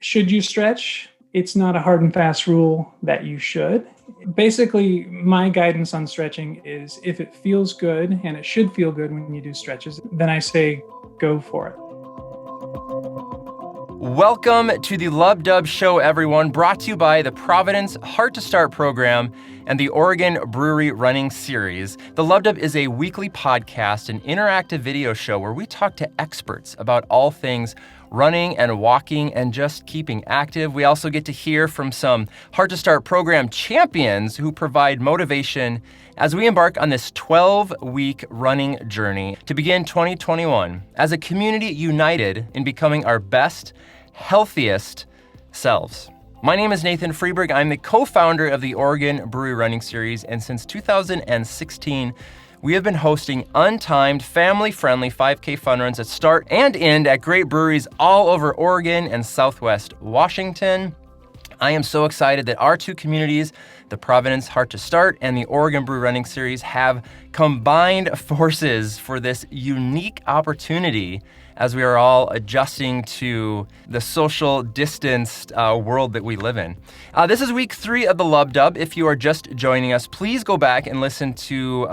Should you stretch? It's not a hard and fast rule that you should. Basically, my guidance on stretching is if it feels good, and it should feel good when you do stretches, then I say go for it. Welcome to the LubDub show, everyone, brought to you by the Providence Heart to Start program and the Oregon Brewery Running Series. The LubDub is a weekly podcast, an interactive video show where we talk to experts about all things running and walking and just keeping active. We also get to hear from some Heart to Start program champions who provide motivation as we embark on this 12-week running journey to begin 2021 as a community united in becoming our best, healthiest selves. My name is Nathan Freeberg. I'm the co-founder of the Oregon Brewery Running Series, and since 2016, we have been hosting untimed, family-friendly 5K fun runs that start and end at great breweries all over Oregon and Southwest Washington. I am so excited that our two communities, the Providence Heart to Start and the Oregon Brewery Running Series, have combined forces for this unique opportunity as we are all adjusting to the social distanced world that we live in. This is week 3 of the LubDub. If you are just joining us, please go back and listen to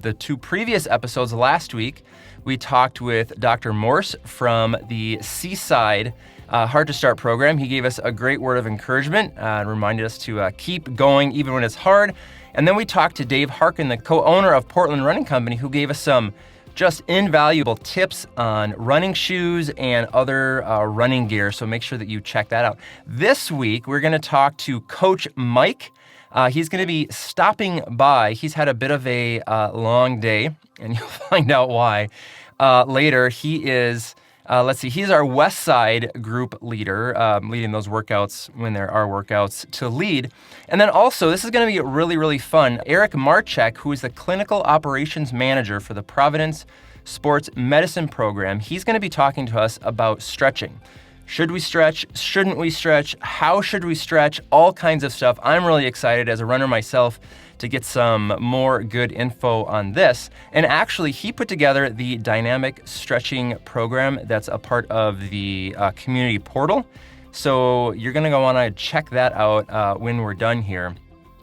the 2 previous episodes. Last week, we talked with Dr. Morse from the Seaside Heart to Start program. He gave us a great word of encouragement and reminded us to keep going even when it's hard. And then we talked to Dave Harkin, the co-owner of Portland Running Company, who gave us some just invaluable tips on running shoes and other running gear, so make sure that you check that out. This week, we're going to talk to Coach Mike. He's going to be stopping by. He's had a bit of a long day, and you'll find out why later. He is, he's our West Side group leader, leading those workouts when there are workouts to lead. And then also, this is going to be really, really fun. Eric Marchek, who is the clinical operations manager for the Providence Sports Medicine program, he's going to be talking to us about stretching. Should we stretch? Shouldn't we stretch? How should we stretch? All kinds of stuff. I'm really excited as a runner myself to get some more good info on this. And actually, he put together the dynamic stretching program that's a part of the community portal. So you're going to want to check that out when we're done here.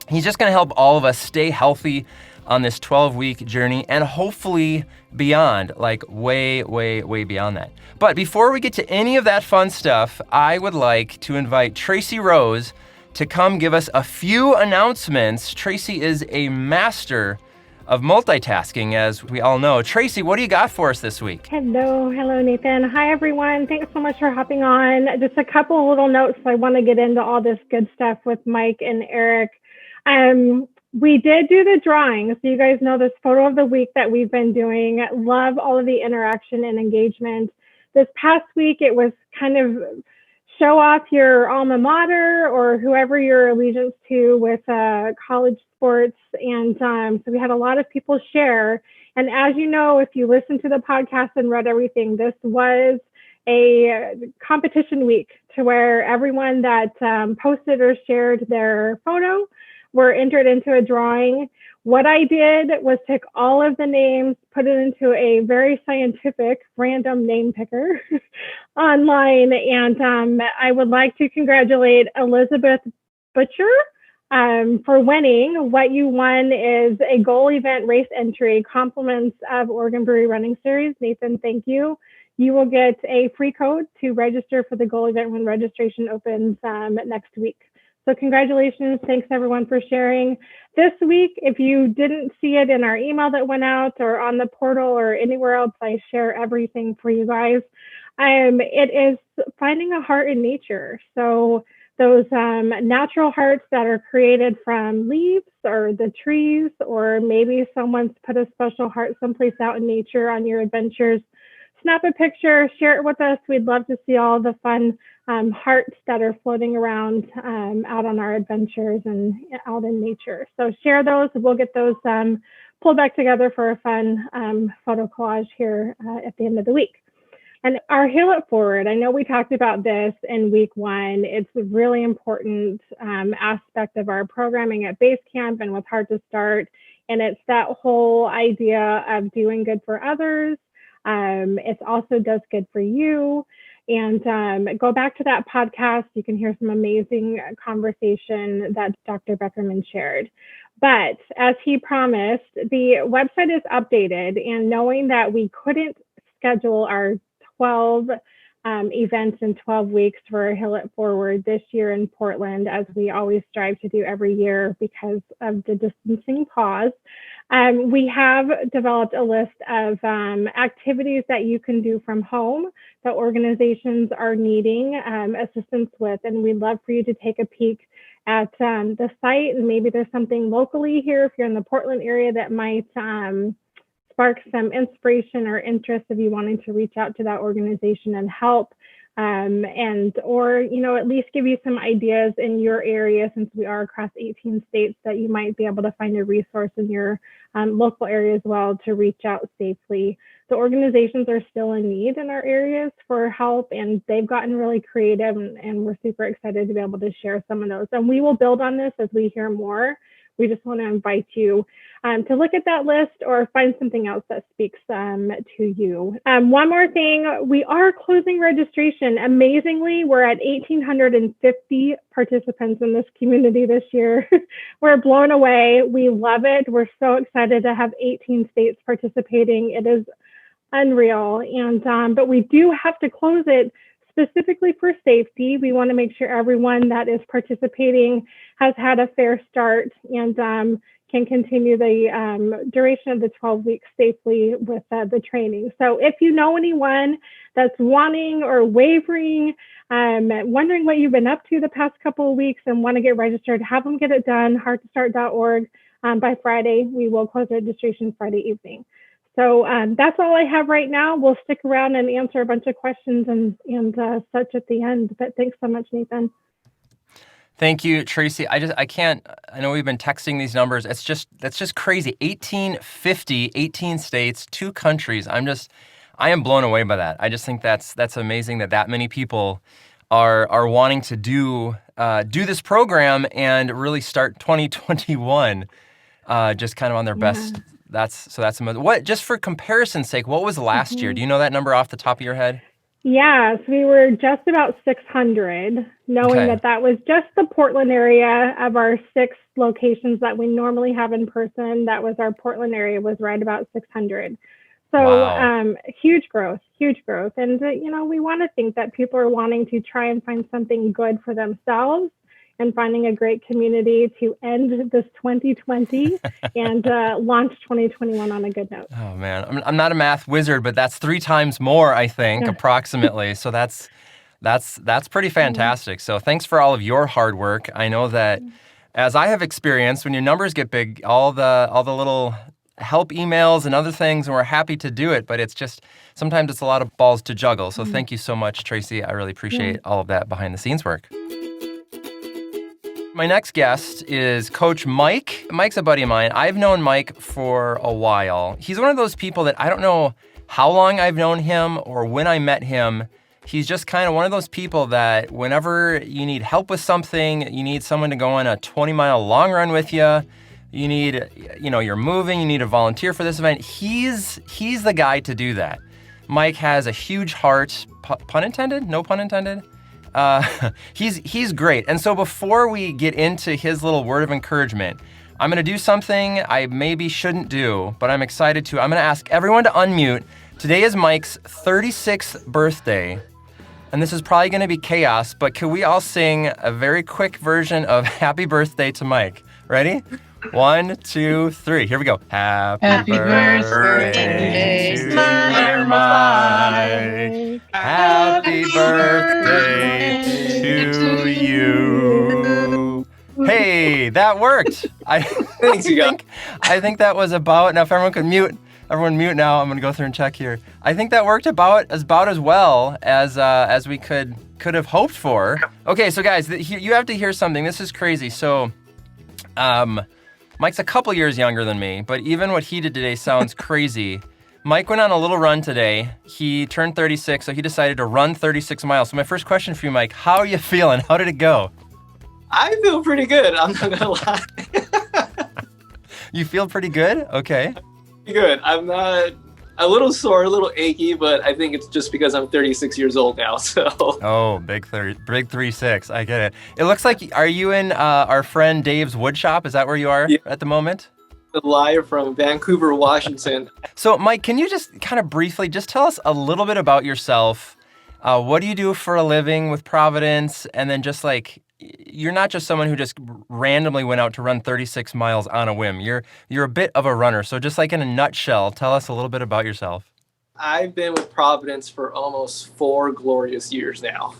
He's just going to help all of us stay healthy on this 12-week journey and hopefully beyond, like way, way, way beyond that. But before we get to any of that fun stuff, I would like to invite Tracy Rose to come give us a few announcements. Tracy is a master of multitasking, as we all know. Tracy, what do you got for us this week? Hello, Nathan. Hi, everyone. Thanks so much for hopping on. Just a couple little notes. I want to get into all this good stuff with Mike and Eric. We did do the drawing, so you guys know this photo of the week that we've been doing. Love all of the interaction and engagement. This past week, it was kind of show off your alma mater or whoever your allegiance to with college sports. And so we had a lot of people share. And as you know, if you listened to the podcast and read everything, this was a competition week to where everyone that posted or shared their photo were entered into a drawing. What I did was take all of the names, put it into a very scientific random name picker online. And I would like to congratulate Elizabeth Butcher for winning. What you won is a goal event race entry, compliments of Oregon Brewery Running Series. Nathan, thank you. You will get a free code to register for the goal event when registration opens next week. So congratulations. Thanks everyone for sharing. This week, if you didn't see it in our email that went out or on the portal or anywhere else, I share everything for you guys. It is finding a heart in nature. So those natural hearts that are created from leaves or the trees, or maybe someone's put a special heart someplace out in nature on your adventures. Snap a picture, share it with us. We'd love to see all the fun hearts that are floating around out on our adventures and out in nature. So share those. We'll get those pulled back together for a fun photo collage here at the end of the week. And our Hail It Forward, I know we talked about this in week 1. It's a really important aspect of our programming at Base Camp and with Heart to Start. And it's that whole idea of doing good for others. It also does good for you. And go back to that podcast. You can hear some amazing conversation that Dr. Beckerman shared. But as he promised, the website is updated. And knowing that we couldn't schedule our 12 events in 12 weeks for Hill It Forward this year in Portland, as we always strive to do every year because of the distancing pause, we have developed a list of activities that you can do from home that organizations are needing assistance with. And we'd love for you to take a peek at the site, and maybe there's something locally here if you're in the Portland area that might spark some inspiration or interest of you wanting to reach out to that organization and help, or at least give you some ideas in your area, since we are across 18 states, that you might be able to find a resource in your local area as well to reach out safely. The organizations are still in need in our areas for help, and they've gotten really creative, and we're super excited to be able to share some of those. And we will build on this as we hear more. We just want to invite you to look at that list or find something else that speaks to you. One more thing, we are closing registration. Amazingly, we're at 1,850 participants in this community this year. We're blown away. We love it. We're so excited to have 18 states participating. It is unreal. And but we do have to close it specifically for safety. We want to make sure everyone that is participating has had a fair start and can continue the duration of the 12 weeks safely with the training. So if you know anyone that's wanting or wavering, wondering what you've been up to the past couple of weeks and want to get registered, have them get it done, hearttostart.org by Friday. We will close registration Friday evening. So that's all I have right now. We'll stick around and answer a bunch of questions and such at the end. But thanks so much, Nathan. Thank you, Tracy. I know we've been texting these numbers. That's just crazy. 1,850, 18 states, 2 countries. I am blown away by that. I just think that's amazing that many people are wanting to do this program and really start 2021 just kind of on their best. That's amazing. What, just for comparison's sake, what was last year? Do you know that number off the top of your head? Yeah, so we were just about 600, knowing that was just the Portland area of our 6 locations that we normally have in person. That was our Portland area, was right about 600. So wow. Huge growth. And, we want to think that people are wanting to try and find something good for themselves and finding a great community to end this 2020 and launch 2021 on a good note. Oh man, I'm not a math wizard, but that's 3 times more, I think, approximately. So that's pretty fantastic. So thanks for all of your hard work. I know that, as I have experienced, when your numbers get big, all the little help emails and other things, and we're happy to do it, but it's just sometimes it's a lot of balls to juggle. So thank you so much, Tracy. I really appreciate all of that behind the scenes work. My next guest is Coach Mike. Mike's a buddy of mine. I've known Mike for a while. He's one of those people that I don't know how long I've known him or when I met him. He's just kind of one of those people that whenever you need help with something, you need someone to go on a 20-mile long run with you, you need, you're moving, you need a volunteer for this event. He's the guy to do that. Mike has a huge heart, pun intended? No pun intended? He's great. And so before we get into his little word of encouragement, I'm going to do something I maybe shouldn't do, but I'm excited to. I'm going to ask everyone to unmute. Today is Mike's 36th birthday, and this is probably going to be chaos, but can we all sing a very quick version of Happy Birthday to Mike? Ready? 1, 2, 3. Here we go. Happy birthday to dear Mike. Happy birthday to you. Hey, that worked. I think that was about, now if everyone could mute, everyone mute now. I'm going to go through and check here. I think that worked about as well as we could have hoped for. Okay, so guys, you have to hear something. This is crazy. So, Mike's a couple years younger than me, but even what he did today sounds crazy. Mike went on a little run today. He turned 36, so he decided to run 36 miles. So my first question for you, Mike, how are you feeling? How did it go? I feel pretty good. I'm not gonna lie. You feel pretty good? Okay. Good. I a little sore, a little achy, but I think it's just because I'm 36 years old now. So. Oh, big 36. I get it. It looks like, are you in our friend Dave's wood shop? Is that where you are at the moment? Live from Vancouver, Washington. So, Mike, can you just kind of briefly just tell us a little bit about yourself? What do you do for a living with Providence? And then just like, you're not just someone who just randomly went out to run 36 miles on a whim. You're a bit of a runner. So just like in a nutshell, tell us a little bit about yourself. I've been with Providence for almost 4 glorious years now.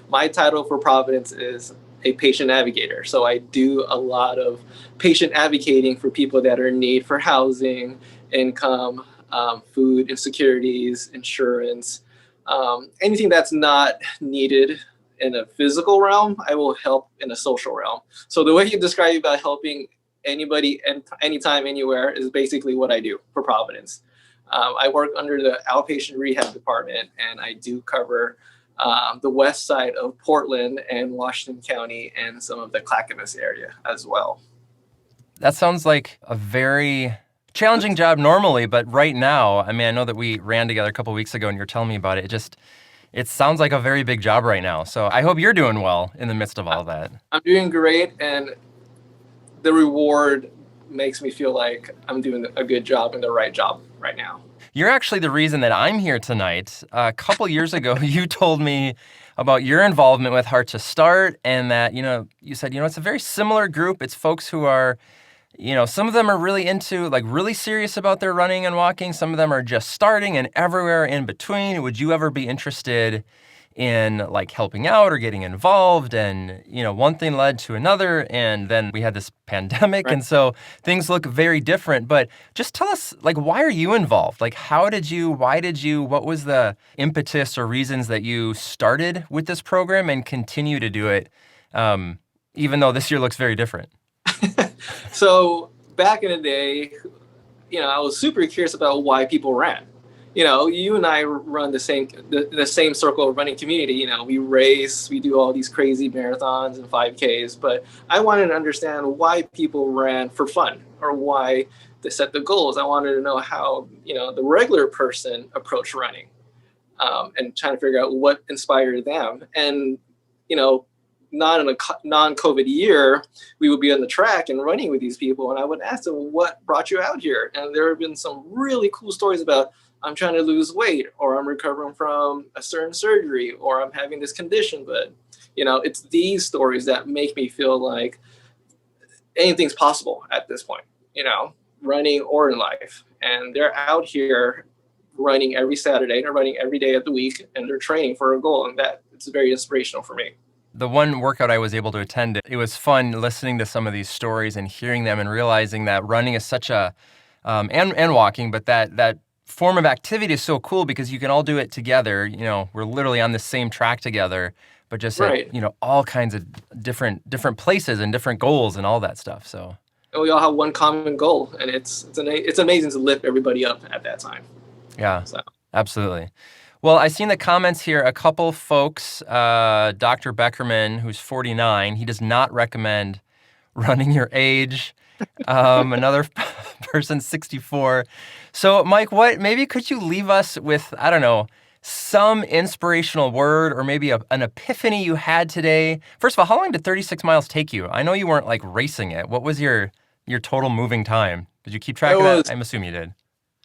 My title for Providence is a patient navigator. So I do a lot of patient advocating for people that are in need for housing, income, food insecurities, insurance, anything that's not needed in a physical realm, I will help in a social realm. So the way you describe about helping anybody and anytime, anywhere is basically what I do for Providence. I work under the outpatient rehab department, and I do cover the west side of Portland and Washington County and some of the Clackamas area as well. That sounds like a very challenging job normally, but right now, I mean, I know that we ran together a couple of weeks ago and you're telling me about it. It sounds like a very big job right now. So I hope you're doing well in the midst of all that. I'm doing great, and the reward makes me feel like I'm doing a good job and the right job right now. You're actually the reason that I'm here tonight. A couple years ago, you told me about your involvement with Heart to Start, and that, you said, it's a very similar group. It's folks who are, some of them are really into, like, really serious about their running and walking. Some of them are just starting, and everywhere in between. Would you ever be interested in, like, helping out or getting involved? And, one thing led to another, and then we had this pandemic, right. And so things look very different. But just tell us, like, why are you involved? Like, why did you, what was the impetus or reasons that you started with this program and continue to do it, even though this year looks very different? So back in the day, I was super curious about why people ran. You and I run the same circle of running community. We race, we do all these crazy marathons and 5Ks, but I wanted to understand why people ran for fun or why they set the goals. I wanted to know how, the regular person approached running, and trying to figure out what inspired them. And, not in a non-COVID year, we would be on the track and running with these people. And I would ask them, what brought you out here? And there have been some really cool stories about, I'm trying to lose weight, or I'm recovering from a certain surgery, or I'm having this condition. But, it's these stories that make me feel like anything's possible at this point, running or in life. And they're out here running every Saturday, they're running every day of the week, and they're training for a goal. And that it's very inspirational for me. The one workout I was able to attend, it was fun listening to some of these stories and hearing them and realizing that running is such a, and walking, but that form of activity is so cool because you can all do it together. We're literally on the same track together, but just right. At, all kinds of different places and different goals and all that stuff. So we all have one common goal, and it's amazing to lift everybody up at that time. Yeah, so. Absolutely. Well, I seen the comments here. A couple folks, Dr. Beckerman, who's 49, he does not recommend running your age. Another person, 64. So, Mike, maybe could you leave us with, I don't know, some inspirational word or maybe an epiphany you had today? First of all, how long did 36 miles take you? I know you weren't like racing it. What was your total moving time? Did you keep track of that? I'm assuming you did.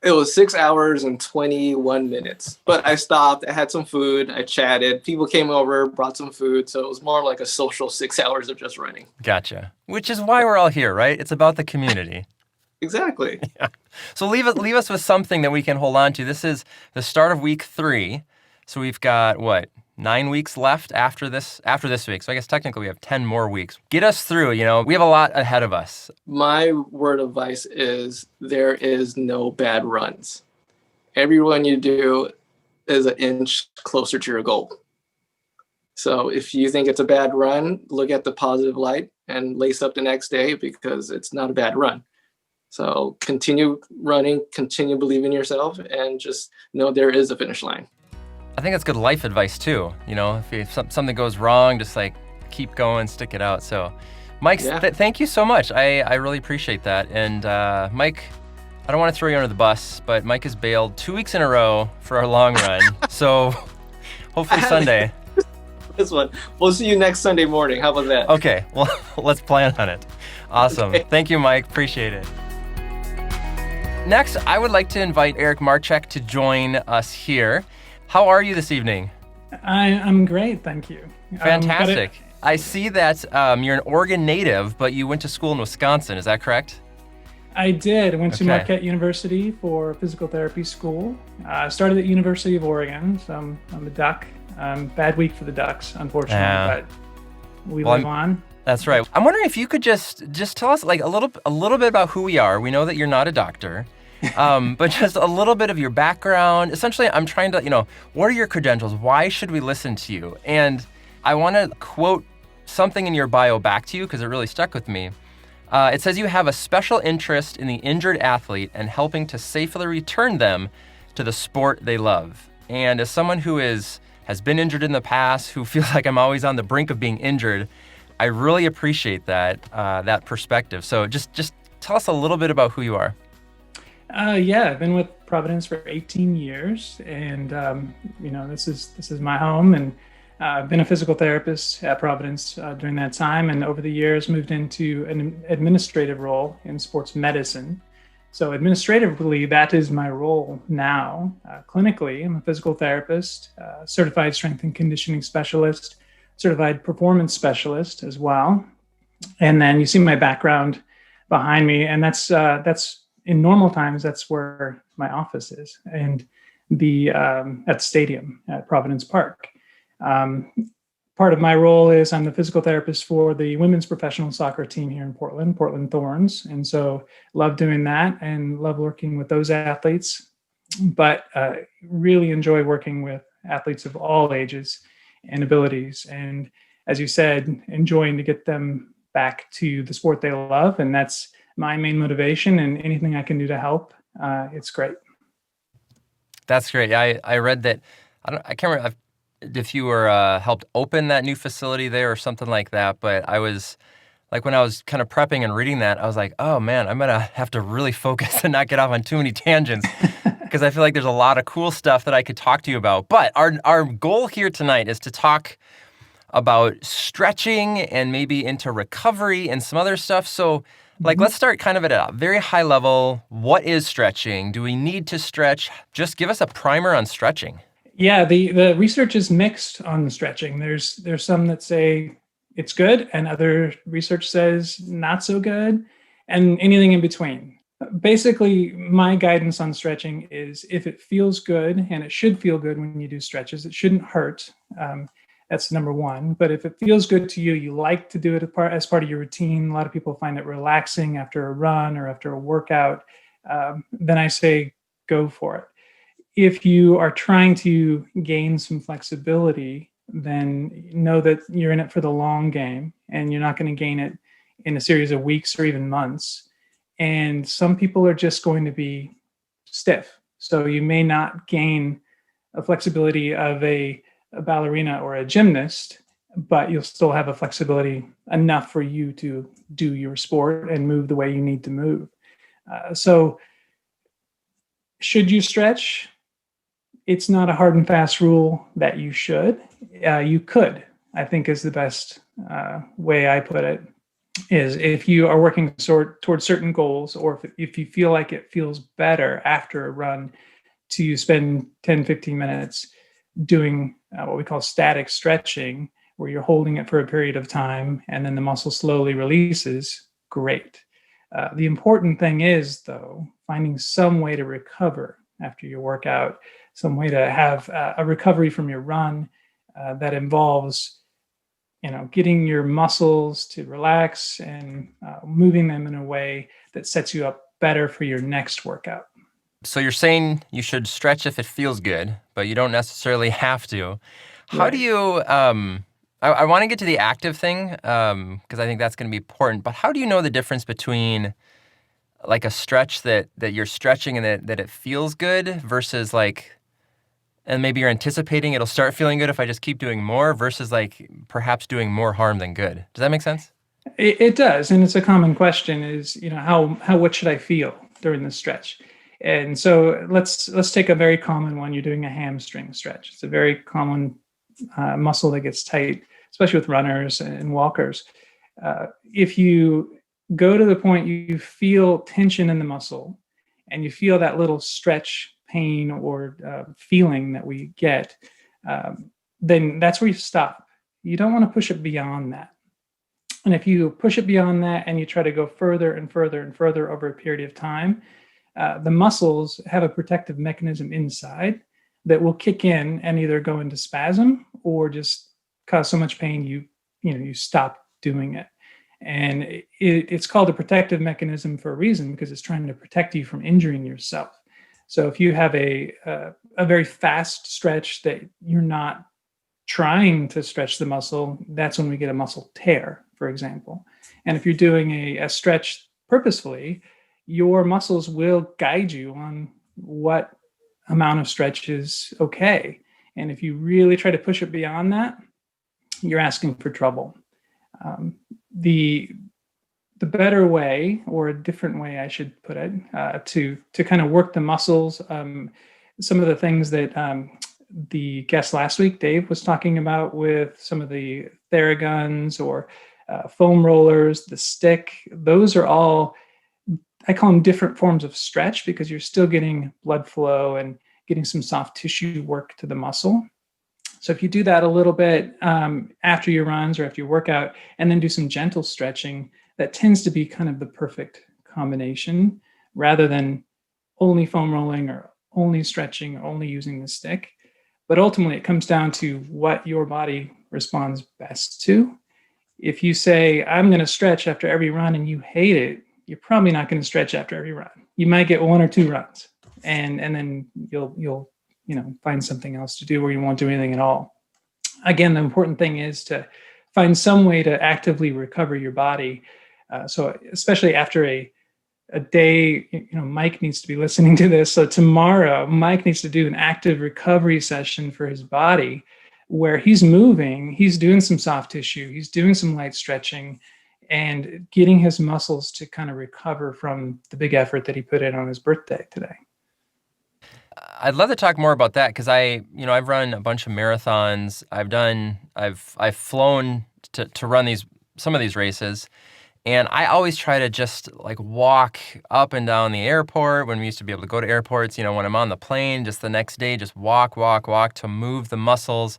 It was 6 hours and 21 minutes, but I stopped, I had some food, I chatted, people came over, brought some food. So it was more like a social 6 hours of just running. Gotcha. Which is why we're all here, right? It's about the community. Exactly. Yeah. So leave us with something that we can hold on to. This is the start of week 3. So we've got 9 weeks left after this week. So I guess technically we have 10 more weeks. Get us through, we have a lot ahead of us. My word of advice is there is no bad runs. Every run you do is an inch closer to your goal. So if you think it's a bad run, look at the positive light and lace up the next day because it's not a bad run. So continue running, continue believing in yourself, and just know there is a finish line. I think that's good life advice too. If something goes wrong, just like keep going, stick it out. So, Mike, thank you so much. I really appreciate that. And Mike, I don't want to throw you under the bus, but Mike has bailed 2 weeks in a row for our long run. So hopefully Sunday. This one. We'll see you next Sunday morning. How about that? Okay, well, let's plan on it. Awesome. Okay. Thank you, Mike. Appreciate it. Next, I would like to invite Eric Marchek to join us here. How are you this evening? I'm great, thank you. Fantastic. I see that you're an Oregon native, but you went to school in Wisconsin. Is that correct? I did. I went to Okay. Marquette University for physical therapy school. I started at University of Oregon, so I'm a Duck. Bad week for the Ducks, unfortunately, Yeah. but we live on. That's right. I'm wondering if you could just tell us like a little bit about who we are. We know that you're not a doctor, but just a little bit of your background. Essentially, I'm trying to, what are your credentials? Why should we listen to you? And I want to quote something in your bio back to you because it really stuck with me. It says you have a special interest in the injured athlete and helping to safely return them to the sport they love. And as someone who has been injured in the past, who feels like I'm always on the brink of being injured, I really appreciate that perspective. So just tell us a little bit about who you are. Yeah, I've been with Providence for 18 years, and this is my home, and I've been a physical therapist at Providence during that time, and over the years moved into an administrative role in sports medicine. So administratively, that is my role now. Clinically, I'm a physical therapist, certified strength and conditioning specialist, certified performance specialist as well. And then you see my background behind me, and that's in normal times, that's where my office is, and at the stadium at Providence Park. Part of my role is I'm the physical therapist for the women's professional soccer team here in Portland Thorns. And so love doing that and love working with those athletes, but really enjoy working with athletes of all ages and abilities. And as you said, enjoying to get them back to the sport they love. And that's my main motivation, and anything I can do to help, it's great. That's great. I read that, I can't remember if you were helped open that new facility there or something like that, but I was like, when I was kind of prepping and reading that, I was like, oh man, I'm gonna have to really focus and not get off on too many tangents because I feel like there's a lot of cool stuff that I could talk to you about. But our goal here tonight is to talk about stretching and maybe into recovery and some other stuff. So let's start kind of at a very high level. What is stretching? Do we need to stretch? Just give us a primer on stretching. Yeah, the research is mixed on stretching. There's some that say it's good, and other research says not so good, and anything in between. Basically, my guidance on stretching is if it feels good, and it should feel good when you do stretches, it shouldn't hurt. That's number one. But if it feels good to you, you like to do it as part of your routine. A lot of people find it relaxing after a run or after a workout. Then I say go for it. If you are trying to gain some flexibility, then know that you're in it for the long game, and you're not going to gain it in a series of weeks or even months. And some people are just going to be stiff. So you may not gain a flexibility of a ballerina or a gymnast, but you'll still have a flexibility enough for you to do your sport and move the way you need to move. So should you stretch? It's not a hard and fast rule that you should. You could, I think, is the best way I put it, is if you are working towards certain goals, or if you feel like it feels better after a run to spend 10, 15 minutes doing what we call static stretching, where you're holding it for a period of time and then the muscle slowly releases, great. The important thing is, though, finding some way to recover after your workout, some way to have a recovery from your run that involves, getting your muscles to relax and moving them in a way that sets you up better for your next workout. So you're saying you should stretch if it feels good, but you don't necessarily have to. How do you, I want to get to the active thing because I think that's going to be important, but how do you know the difference between like a stretch that you're stretching and that it feels good versus and maybe you're anticipating it'll start feeling good if I just keep doing more versus perhaps doing more harm than good? Does that make sense? It does. And it's a common question is, what should I feel? during the stretch. And so let's take a very common one. You're doing a hamstring stretch. It's a very common muscle that gets tight, especially with runners and walkers. If you go to the point you feel tension in the muscle and you feel that little stretch pain or feeling that we get, then that's where you stop. You don't want to push it beyond that. And if you push it beyond that and you try to go further and further and further over a period of time, the muscles have a protective mechanism inside that will kick in and either go into spasm or just cause so much pain you stop doing it. And it's called a protective mechanism for a reason, because it's trying to protect you from injuring yourself. So if you have a very fast stretch that you're not trying to stretch the muscle, that's when we get a muscle tear, for example. And if you're doing a stretch purposefully, your muscles will guide you on what amount of stretch is okay. And if you really try to push it beyond that, you're asking for trouble. The better way, or a different way I should put it, to kind of work the muscles, some of the things that the guest last week, Dave, was talking about with some of the Theraguns or foam rollers, the stick, those are all, I call them different forms of stretch, because you're still getting blood flow and getting some soft tissue work to the muscle. So if you do that a little bit after your runs or after your workout, and then do some gentle stretching, that tends to be kind of the perfect combination, rather than only foam rolling or only stretching, or only using the stick. But ultimately, it comes down to what your body responds best to. If you say, I'm going to stretch after every run, and you hate it, you're probably not going to stretch after every run. You might get 1 or 2 runs, and then you'll find something else to do, or you won't do anything at all. Again, the important thing is to find some way to actively recover your body. So especially after a day, Mike needs to be listening to this. So tomorrow, Mike needs to do an active recovery session for his body, where he's moving, he's doing some soft tissue, he's doing some light stretching, and getting his muscles to kind of recover from the big effort that he put in on his birthday today. I'd love to talk more about that, because I've run a bunch of marathons. I've flown to run some of these races, and I always try to just like walk up and down the airport when we used to be able to go to airports. When I'm on the plane, just the next day, just walk to move the muscles.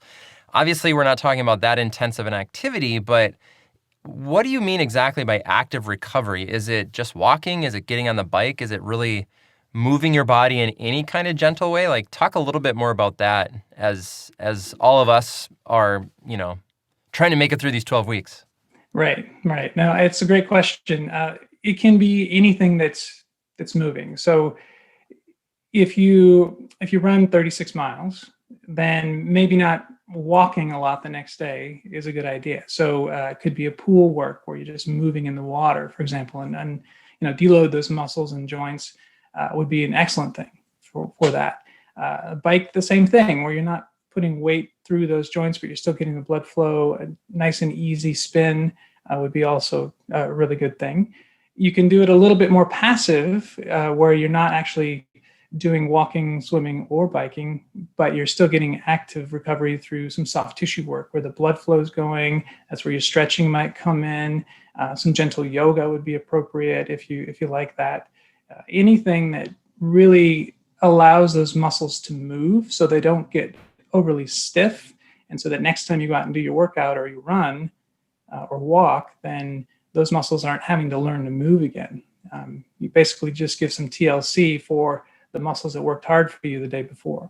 Obviously, we're not talking about that intensive an activity, but what do you mean exactly by active recovery? Is it just walking? Is it getting on the bike? Is it really moving your body in any kind of gentle way? Like, talk a little bit more about that as all of us are, trying to make it through these 12 weeks. Right. No, it's a great question. It can be anything that's moving. So if you run 36 miles, then maybe not walking a lot the next day is a good idea. So it could be a pool work where you're just moving in the water, for example, and deload those muscles and joints would be an excellent thing for that. A bike, the same thing, where you're not putting weight through those joints, but you're still getting the blood flow. A nice and easy spin would be also a really good thing. You can do it a little bit more passive, where you're not actually doing walking, swimming, or biking, but you're still getting active recovery through some soft tissue work where the blood flow is going. That's where your stretching might come in. Some gentle yoga would be appropriate if you like that. Anything that really allows those muscles to move so they don't get overly stiff, and so that next time you go out and do your workout or you run or walk, then those muscles aren't having to learn to move again. You basically just give some TLC for the muscles that worked hard for you the day before.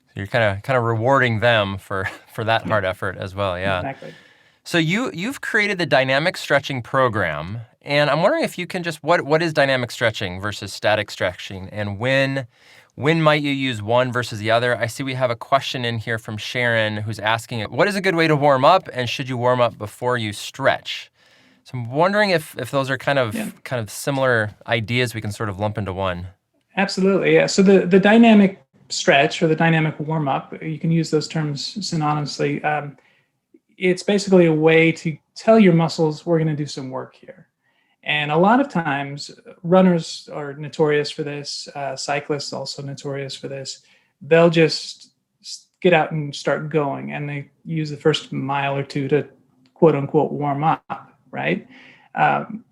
So you're kind of rewarding them for that hard effort as well. Yeah. Exactly. So you've created the dynamic stretching program, and I'm wondering if you can just what is dynamic stretching versus static stretching, and when might you use one versus the other? I see we have a question in here from Sharon who's asking, what is a good way to warm up, and should you warm up before you stretch? So I'm wondering if those are kind of similar ideas we can sort of lump into one. Absolutely, yeah. So the dynamic stretch or the dynamic warm up, you can use those terms synonymously. It's basically a way to tell your muscles we're going to do some work here. And a lot of times, runners are notorious for this. Cyclists also notorious for this. They'll just get out and start going, and they use the first mile or two to quote unquote warm up, right?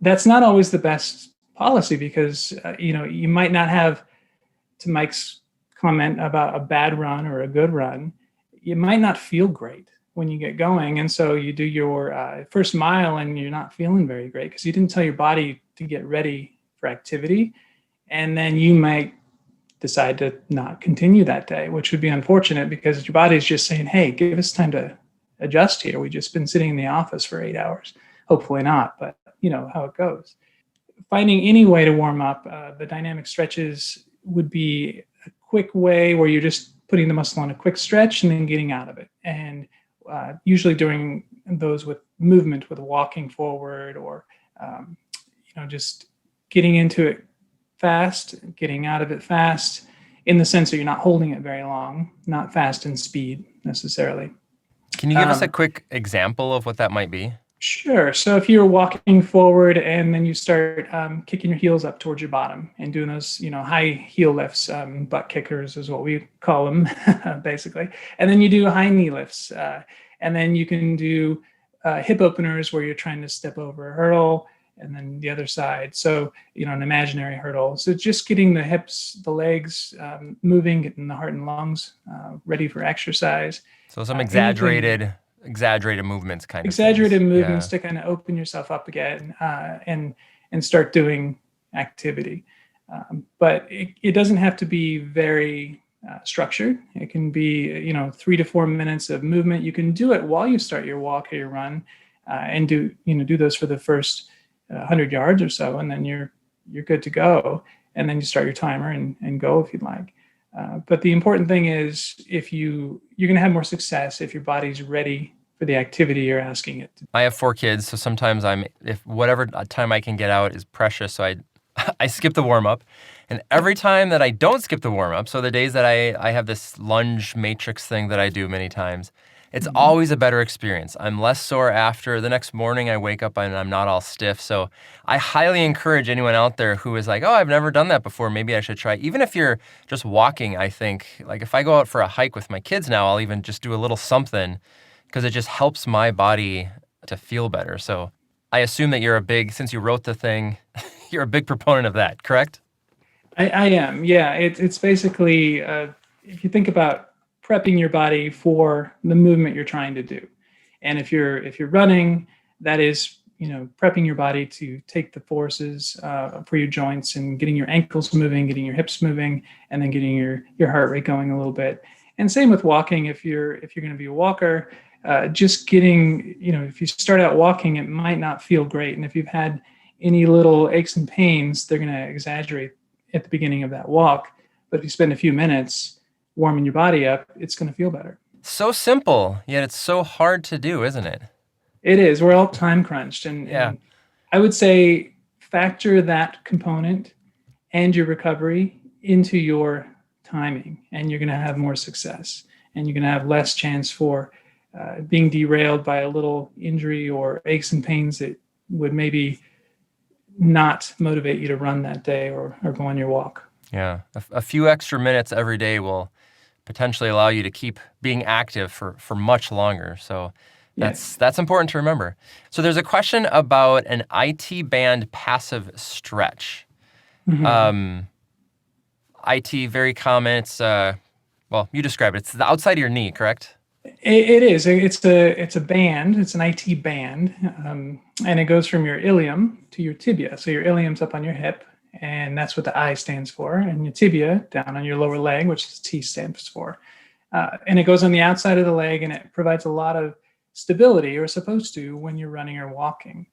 That's not always the best policy because you might not have, to Mike's comment about a bad run or a good run, you might not feel great when you get going. And so you do your first mile and you're not feeling very great because you didn't tell your body to get ready for activity. And then you might decide to not continue that day, which would be unfortunate because your body is just saying, hey, give us time to adjust here. We've just been sitting in the office for 8 hours. Hopefully not, but you know how it goes. Finding any way to warm up, the dynamic stretches would be a quick way where you're just putting the muscle on a quick stretch and then getting out of it. And usually during those with movement, with walking forward or, just getting into it fast, getting out of it fast, in the sense that you're not holding it very long, not fast in speed necessarily. Can you give us a quick example of what that might be? Sure. So if you're walking forward and then you start kicking your heels up towards your bottom and doing those, high heel lifts, butt kickers is what we call them, basically. And then you do high knee lifts. And then you can do hip openers where you're trying to step over a hurdle and then the other side. So, an imaginary hurdle. So just getting the hips, the legs moving, getting the heart and lungs ready for exercise. So some exaggerated movements, kind of exaggerated movements to kind of open yourself up again and start doing activity. But it doesn't have to be very structured. It can be 3 to 4 minutes of movement. You can do it while you start your walk or your run, and do those for the first 100 yards or so, and then you're good to go. And then you start your timer and go if you'd like. But the important thing is you're going to have more success if your body's ready for the activity you're asking it to. I have 4 kids, so sometimes if whatever time I can get out is precious, so I skip the warm-up. And every time that I don't skip the warm-up, so the days that I have this lunge matrix thing that I do many times, it's always a better experience. I'm less sore after. The next morning I wake up and I'm not all stiff. So I highly encourage anyone out there who is like, oh, I've never done that before. Maybe I should try. Even if you're just walking, I think, like if I go out for a hike with my kids now, I'll even just do a little something because it just helps my body to feel better. So I assume that since you wrote the thing, you're a big proponent of that, correct? I am, yeah. It's basically, if you think about prepping your body for the movement you're trying to do. And if you're running, that is, prepping your body to take the forces for your joints and getting your ankles moving, getting your hips moving, and then getting your heart rate going a little bit. And same with walking. If you're going to be a walker, just getting, if you start out walking, it might not feel great. And if you've had any little aches and pains, they're going to exaggerate at the beginning of that walk. But if you spend a few minutes warming your body up, it's going to feel better. So simple, yet it's so hard to do, isn't it? It is. We're all time crunched. And I would say factor that component and your recovery into your timing, and you're going to have more success. And you're going to have less chance for being derailed by a little injury or aches and pains that would maybe not motivate you to run that day or go on your walk. Yeah. A few extra minutes every day will potentially allow you to keep being active for much longer. So that's important to remember. So there's a question about an IT band passive stretch. Mm-hmm. IT, very common. It's, you describe it. It's the outside of your knee, correct? It is. It's a band. It's an IT band, and it goes from your ilium to your tibia. So your ilium's up on your hip, and that's what the I stands for, and your tibia down on your lower leg, which the T stands for. And it goes on the outside of the leg, and it provides a lot of stability, or supposed to, when you're running or walking.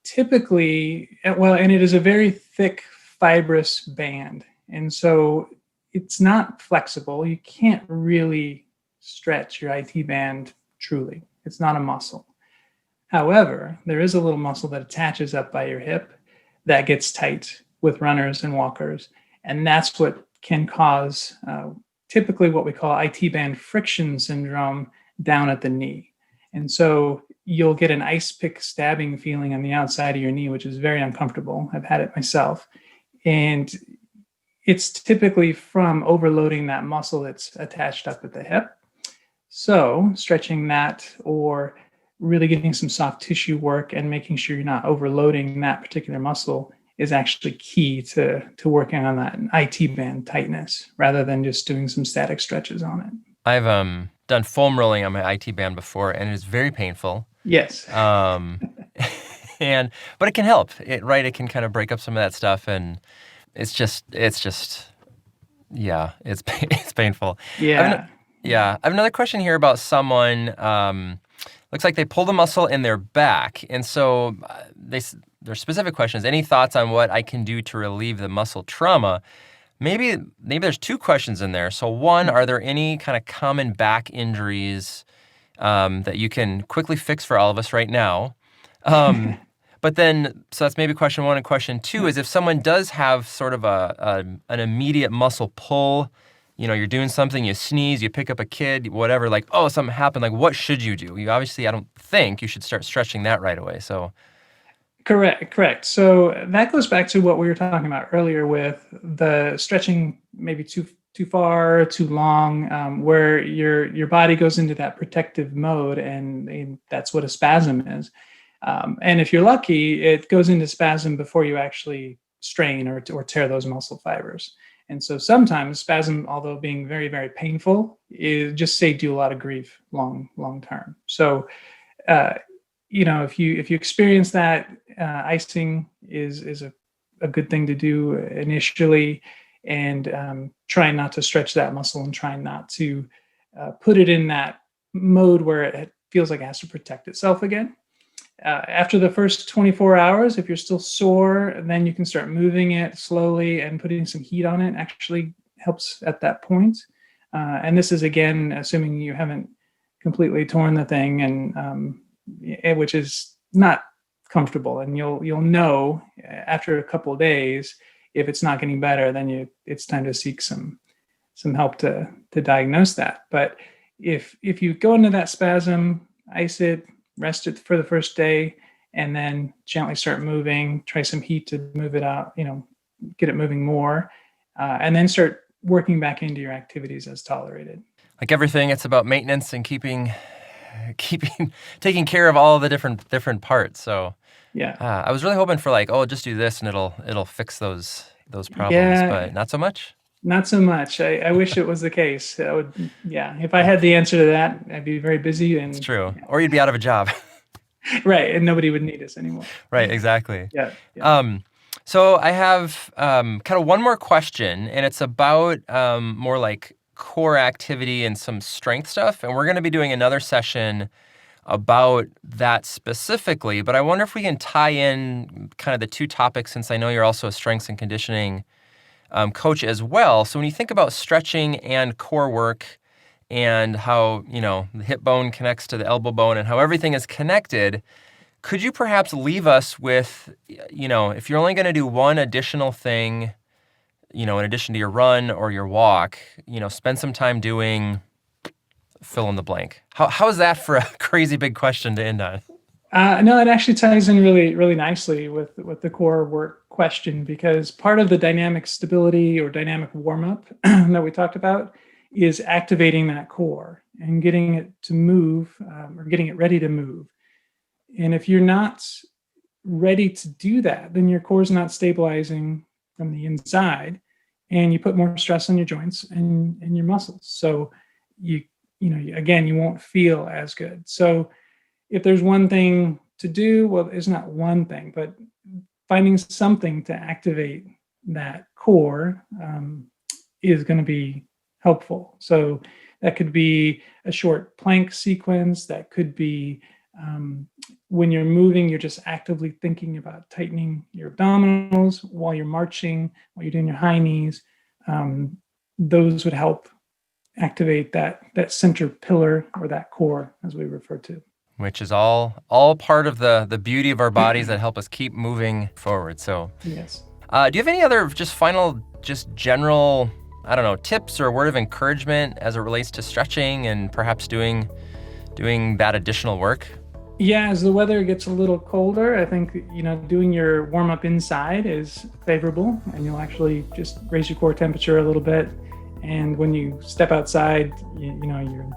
Typically, and it is a very thick, fibrous band, and so it's not flexible. You can't really stretch your IT band truly. It's not a muscle. However, there is a little muscle that attaches up by your hip that gets tight with runners and walkers. And that's what can cause typically what we call IT band friction syndrome down at the knee. And so you'll get an ice pick stabbing feeling on the outside of your knee, which is very uncomfortable. I've had it myself. And it's typically from overloading that muscle that's attached up at the hip. So stretching that, or really getting some soft tissue work and making sure you're not overloading that particular muscle, is actually key to working on that IT band tightness, rather than just doing some static stretches on it. I've done foam rolling on my IT band before, and it is very painful. Yes. But it can help, right? It can kind of break up some of that stuff, and it's just, yeah, it's painful. Yeah. I have another question here about someone. Looks like they pulled a muscle in their back, and so their specific question is, any thoughts on what I can do to relieve the muscle trauma? Maybe there's two questions in there. So one, are there any kind of common back injuries that you can quickly fix for all of us right now? But then, so that's maybe question one. And question two is, if someone does have sort of an immediate muscle pull, you're doing something, you sneeze, you pick up a kid, whatever, like, oh, something happened, like, what should you do? You obviously, I don't think you should start stretching that right away. So. Correct. So that goes back to what we were talking about earlier with the stretching maybe too far, too long, where your body goes into that protective mode, and that's what a spasm is. And if you're lucky, it goes into spasm before you actually strain or tear those muscle fibers. And so sometimes spasm, although being very, very painful, is just saved you a lot of grief long term. So, if you experience that, icing is a good thing to do initially, and trying not to stretch that muscle and trying not to put it in that mode where it feels like it has to protect itself again. After the first 24 hours, if you're still sore, then you can start moving it slowly, and putting some heat on it actually helps at that point. And this is, again, assuming you haven't completely torn the thing, and which is not comfortable. And you'll know after a couple of days if it's not getting better. Then it's time to seek some help to diagnose that. But if you go into that spasm, ice it, rest it for the first day, and then gently start moving, try some heat to move it out, get it moving more, and then start working back into your activities as tolerated. Like everything, it's about maintenance and taking care of all the different parts. So yeah, I was really hoping for just do this and it'll fix those problems, yeah, but not so much. Not so much. I wish it was the case. If I had the answer to that, I'd be very busy. And it's true. Or you'd be out of a job. Right, and nobody would need us anymore. Right, exactly. Yeah. So I have kind of one more question, and it's about more like core activity and some strength stuff. And we're going to be doing another session about that specifically. But I wonder if we can tie in kind of the two topics, since I know you're also a strengths and conditioning coach as well. So when you think about stretching and core work, and how, the hip bone connects to the elbow bone and how everything is connected, could you perhaps leave us with, if you're only going to do one additional thing, in addition to your run or your walk, spend some time doing fill in the blank. How is that for a crazy big question to end on? No, it actually ties in really, really nicely with the core work question, because part of the dynamic stability or dynamic warm-up that we talked about is activating that core and getting it to move, or getting it ready to move. And if you're not ready to do that, then your core is not stabilizing from the inside, and you put more stress on your joints and your muscles. So you won't feel as good. So if there's one thing to do, well, it's not one thing, but finding something to activate that core is going to be helpful. So that could be a short plank sequence. That could be when you're moving, you're just actively thinking about tightening your abdominals while you're marching, while you're doing your high knees. Those would help activate that center pillar, or that core, as we refer to. Which is all part of the beauty of our bodies that help us keep moving forward. So yes. Do you have any other just general, I don't know, tips or a word of encouragement as it relates to stretching and perhaps doing doing that additional work? Yeah, as the weather gets a little colder, I think, doing your warm up inside is favorable, and you'll actually just raise your core temperature a little bit. And when you step outside, you'll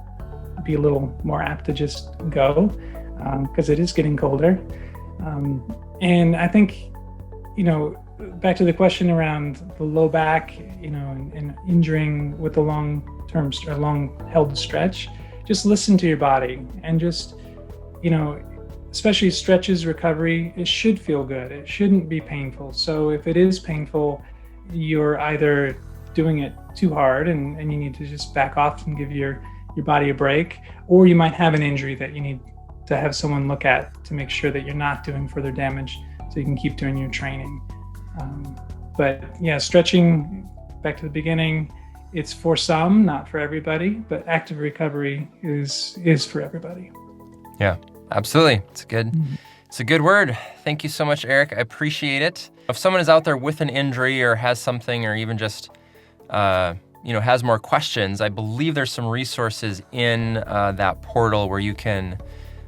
be a little more apt to just go because it is getting colder. And I think, back to the question around the low back, and injuring with the long-term or long-held stretch, just listen to your body and just, especially stretches, recovery, it should feel good. It shouldn't be painful. So if it is painful, you're either doing it too hard and you need to just back off and give your body a break, or you might have an injury that you need to have someone look at to make sure that you're not doing further damage so you can keep doing your training. But yeah, stretching, back to the beginning, it's for some, not for everybody, but active recovery is for everybody. Yeah, absolutely. It's a good word. Thank you so much, Eric. I appreciate it. If someone is out there with an injury or has something, or even just, has more questions, I believe there's some resources in that portal where you can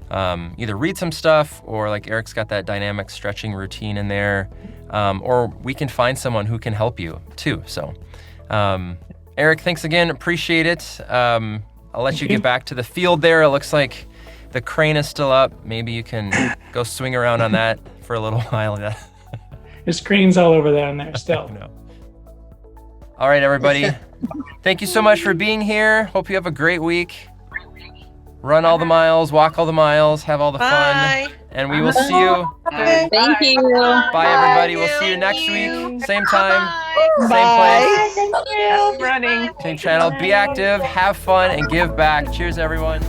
either read some stuff, or like Eric's got that dynamic stretching routine in there, or we can find someone who can help you too. So, Eric, thanks again. Appreciate it. I'll let you get back to the field there. It looks like the crane is still up. Maybe you can go swing around on that for a little while. There's cranes all over down there still. No. All right, everybody. Thank you so much for being here. Hope you have a great week. Run all the miles, walk all the miles, have all the fun. And we will see you. Thank you. Bye, everybody. We'll see you next week. Same time, same place. Thank you. Running. Same channel. Be active, have fun, and give back. Cheers, everyone.